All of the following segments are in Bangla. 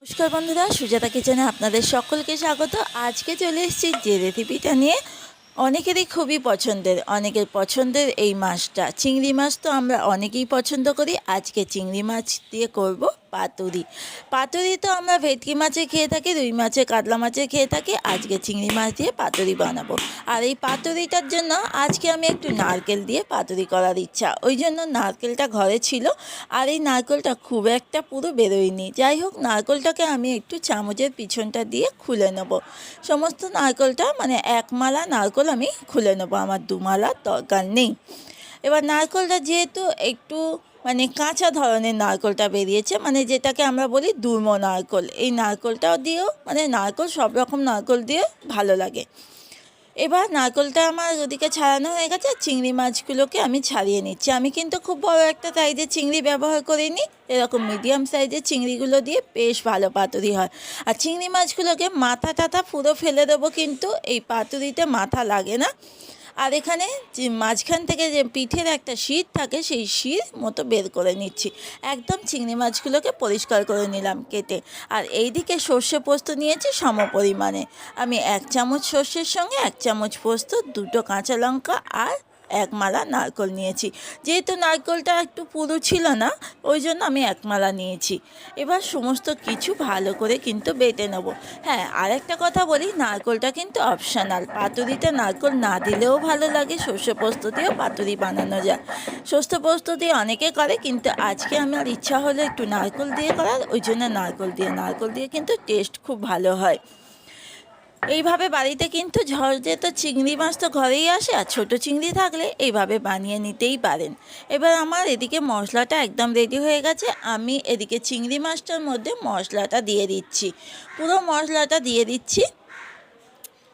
নমস্কার বন্ধুরা, সুজাতা কিচেনে আপনাদের সকলকে স্বাগত। আজকে চলে এসেছি যে রেসিপিটা নিয়ে, অনেকেরই খুবই অনেকের পছন্দের এই মাছটা, চিংড়ি মাছ তো আমরা অনেকেই পছন্দ করি। আজকে চিংড়ি মাছ দিয়ে করব পাতুরি। পাতুরি তো আমরা ভেটকি মাছে খেয়ে থাকি, রুই মাছে, কাতলা মাছে খেয়ে থাকি। আজকে চিংড়ি মাছ দিয়ে পাতুরি বানাবো। আর এই পাতুরিটার জন্য আজকে আমি একটু নারকেল দিয়ে পাতুরি করার ইচ্ছা, ওই জন্য নারকেলটা ঘরে ছিল। আর এই নারকেলটা খুব একটা পুরো বেরোয়নি। যাই হোক, নারকেলটাকে আমি একটু চামচের পিছনটা দিয়ে খুলে নেব। সমস্ত নারকেলটা মানে এক মালা নারকেল আমি খুলে নেব, আমার দু মালার দরকার নেই। এবার নারকেলটা যেহেতু একটু মানে কাঁচা ধরনের নারকেলটা বেরিয়েছে, মানে যেটাকে আমরা বলি দুর্ম নারকেল, এই নারকেলটাও দিয়েও মানে নারকেল সব রকম নারকেল দিয়ে ভালো লাগে। এবার নারকেলটা আমার ওদিকে ছাড়ানো হয়ে গেছে, চিংড়ি মাছগুলোকে আমি ছাড়িয়ে নিচ্ছি। আমি কিন্তু খুব বড় একটা সাইজের চিংড়ি ব্যবহার করিনি, এরকম মিডিয়াম সাইজের চিংড়িগুলো দিয়ে বেশ ভালো পাতুরি হয়। আর চিংড়ি মাছগুলোকে মাথা টাথা পুরো ফেলে দেবো, কিন্তু এই পাতুরিতে মাথা লাগে না। আর এখানে যে মাঝখান থেকে যে পিঠের একটা শির থাকে, সেই শির মতো বের করে নিচ্ছি। একদম চিংড়ি মাছগুলোকে পরিষ্কার করে নিলাম কেটে। আর এইদিকে সর্ষে পোস্ত নিয়েছি সম পরিমাণে। আমি 1 চামচ সর্ষের সঙ্গে 1 চামচ পোস্ত, 2টো কাঁচা লঙ্কা আর 1 মালা নারকেল নিয়েছি। যেহেতু নারকেলটা একটু পুরু ছিল না, ওই জন্য আমি 1 মালা নিয়েছি। এবার সমস্ত কিছু ভালো করে কিন্তু বেটে নেব। হ্যাঁ, আরেকটা কথা বলি, নারকেলটা কিন্তু অপশনাল। পাতুরিতে নারকেল না দিলেও ভালো লাগে, সর্ষে পোস্ত দিয়েও পাতুরি বানানো যায়। সর্ষে পোস্ত দিয়ে অনেকে করে, কিন্তু আজকে আমার ইচ্ছা হলো একটু নারকেল দিয়ে করার, ওই জন্য নারকেল দিয়ে কিন্তু টেস্ট খুব ভালো হয়। এইভাবে বাড়িতে কিন্তু ঝড়ে তো চিংড়ি মাছ তো ঘরেই আসে, আর ছোটো চিংড়ি থাকলে এইভাবে বানিয়ে নিতেই পারেন। এবার আমার এদিকে মশলাটা একদম রেডি হয়ে গেছে। আমি এদিকে চিংড়ি মাছটার মধ্যে মশলাটা দিয়ে দিচ্ছি, পুরো মশলাটা দিয়ে দিচ্ছি।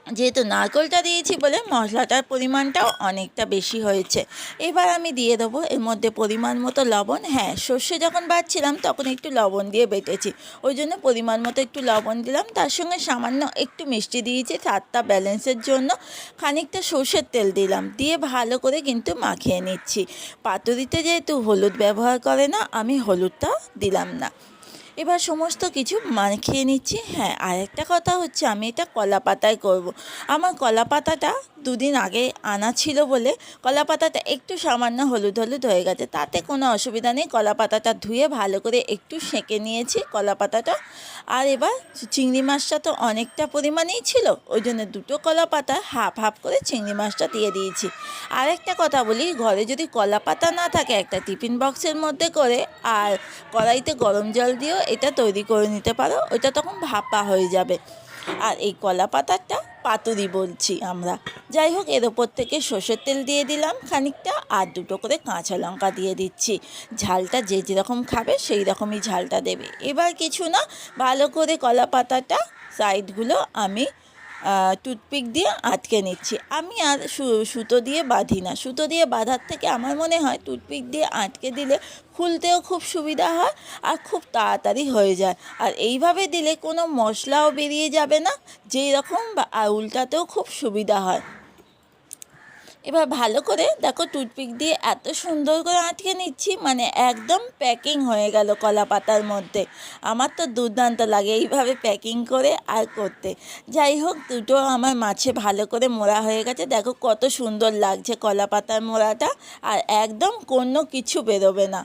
যেহেতু নারকেলটা দিয়েছি বলে মশলাটার পরিমাণটাও অনেকটা বেশি হয়েছে। এবার আমি দিয়ে দেবো এর মধ্যে পরিমাণ মতো লবণ। হ্যাঁ, সর্ষে যখন বাটছিলাম তখন একটু লবণ দিয়ে বেটেছি, ওই জন্য পরিমাণ মতো একটু লবণ দিলাম। তার সঙ্গে সামান্য একটু মিষ্টি দিয়েছি স্বাদটা ব্যালেন্সের জন্য। খানিকটা সর্ষের তেল দিলাম, দিয়ে ভালো করে কিন্তু মাখিয়ে নিচ্ছি। পাতুরিতে যেহেতু হলুদ ব্যবহার করে না, আমি হলুদটা দিলাম না। এবার সমস্ত কিছু মাখিয়ে নিচ্ছি। হ্যাঁ, আরেকটা কথা হচ্ছে, আমি এটা কলা পাতায় করব। আমার কলা পাতাটা 2 দিন আগে আনা ছিল বলে কলা পাতাটা একটু সামান্য হলুদ হলুদ হয়ে গেছে, তাতে কোনো অসুবিধা নেই। কলা পাতাটা ধুয়ে ভালো করে একটু সেঁকে নিয়েছি কলা পাতাটা। আর এবার চিংড়ি মাছটা তো অনেকটা পরিমাণেই ছিল, ওই জন্য 2টো কলা পাতা হাফ হাফ করে চিংড়ি মাছটা দিয়ে দিয়েছি। আরেকটা কথা বলি, ঘরে যদি কলা পাতা না থাকে, একটা টিফিন বক্সের মধ্যে করে আর কড়াইতে গরম জল দিয়েও এটা তৈরি করে নিতে পারো, ওইটা তখন ভাপা হয়ে যাবে। আর এই কলা পাতাটা পাতুরি বলছি আমরা। যাই হোক, এর ওপর থেকে সর্ষের তেল দিয়ে দিলাম খানিকটা, আর 2টো করে কাঁচা লঙ্কা দিয়ে দিচ্ছি। ঝালটা যে যেরকম খাবে সেই রকমই ঝালটা দেবে। এবার কিছু না, ভালো করে কলা পাতাটা সাইডগুলো আমি টুথপিক দিয়ে আটকে নিচ্ছি। আমি আর সুতো দিয়ে বাঁধি না, সুতো দিয়ে বাঁধার থেকে আমার মনে হয় টুথপিক দিয়ে আটকে দিলে খুলতেও খুব সুবিধা হয় আর খুব তাড়াতাড়ি হয়ে যায়। আর এইভাবে দিলে কোনো মশলাও বেরিয়ে যাবে না, যেই রকম আর উল্টাতেও খুব সুবিধা হয়। এবার ভালো করে দেখো, টুথপিক দিয়ে এত সুন্দর করে আটকে নিচ্ছি, মানে একদম প্যাকিং হয়ে গেল কলা পাতার মধ্যে। আমার তো দুর্দান্ত লাগে এইভাবে প্যাকিং করে আর করতে। যাই হোক, 2টো আমার মাছে ভালো করে মোড়া হয়ে গেছে। দেখো কত সুন্দর লাগছে কলা পাতার মোড়াটা, আর একদম কোনো কিছু বেরোবে না।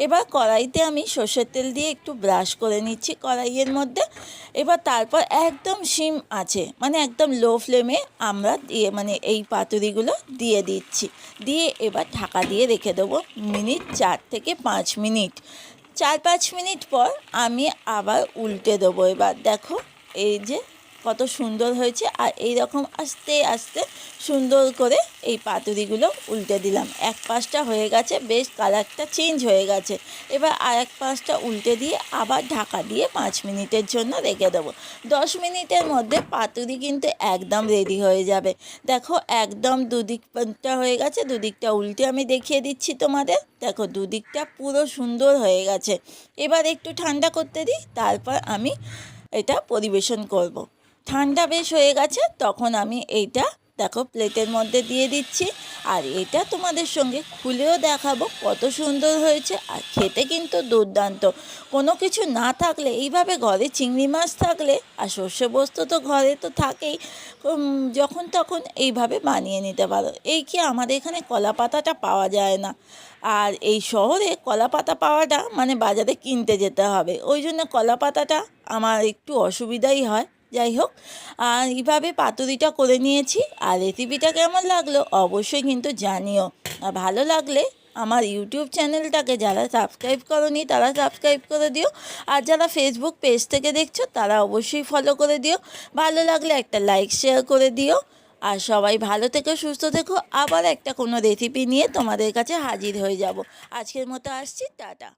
এবার কড়াইতে আমি সর্ষের তেল দিয়ে একটু ব্রাশ করে নিচ্ছি কড়াইয়ের মধ্যে। এবার তারপর একদম সিম আছে, মানে একদম লো ফ্লেমে আমরা দিয়ে মানে এই পাতুরিগুলো দিয়ে দিচ্ছি। দিয়ে এবার ঢাকা দিয়ে রেখে দেবো 4 থেকে 5 মিনিট। 4-5 মিনিট পর আমি আবার উল্টে দেবো। এবার দেখো এই যে কত সুন্দর হয়েছে। আর এই রকম আস্তে আস্তে সুন্দর করে এই পাতুরিগুলো উল্টে দিলাম। এক পাশটা হয়ে গেছে, বেশ কালারটা চেঞ্জ হয়ে গেছে। এবার আর এক পাশটা উল্টে দিয়ে আবার ঢাকা দিয়ে 5 মিনিটের জন্য রেখে দেবো। 10 মিনিটের মধ্যে পাতুরি কিন্তু একদম রেডি হয়ে যাবে। দেখো একদম দুদিকটা হয়ে গেছে, দুদিকটা উল্টে আমি দেখিয়ে দিচ্ছি তোমাদের। দেখো দুদিকটা পুরো সুন্দর হয়ে গেছে। এবার একটু ঠান্ডা করতে দিই, তারপর আমি এটা পরিবেশন করব। ঠান্ডা বেশ হয়ে গেছে, তখন আমি এইটা দেখো প্লেটের মধ্যে দিয়ে দিচ্ছি। আর এটা তোমাদের সঙ্গে খুলেও দেখাবো কত সুন্দর হয়েছে, আর খেতে কিন্তু দুর্দান্ত। কোনো কিছু না থাকলে এইভাবে ঘরে চিংড়ি মাছ থাকলে, আর শস্য বস্তু তো ঘরে তো থাকেই, যখন তখন এইভাবে বানিয়ে নিতে পারো। এই কি আমাদের এখানে কলা পাতাটা পাওয়া যায় না, আর এই শহরে কলা পাতা পাওয়াটা মানে বাজারে কিনতে যেতে হবে, ওই জন্য কলা পাতাটা আমার একটু অসুবিধাই হয়। যাই হোক, আর এইভাবে পাতুরিটা করে নিয়েছি। আর রেসিপিটা কেমন লাগলো অবশ্যই কিন্তু জানিও। আর ভালো লাগলে আমার ইউটিউব চ্যানেলটাকে যারা সাবস্ক্রাইব করোনি তারা সাবস্ক্রাইব করে দিও, আর যারা ফেসবুক পেজ থেকে দেখছো তারা অবশ্যই ফলো করে দিও। ভালো লাগলে একটা লাইক শেয়ার করে দিও। আর সবাই ভালো থেকো, সুস্থ থেকো। আবার একটা কোনো রেসিপি নিয়ে তোমাদের কাছে হাজির হয়ে যাব। আজকের মতো আসছি, টাটা।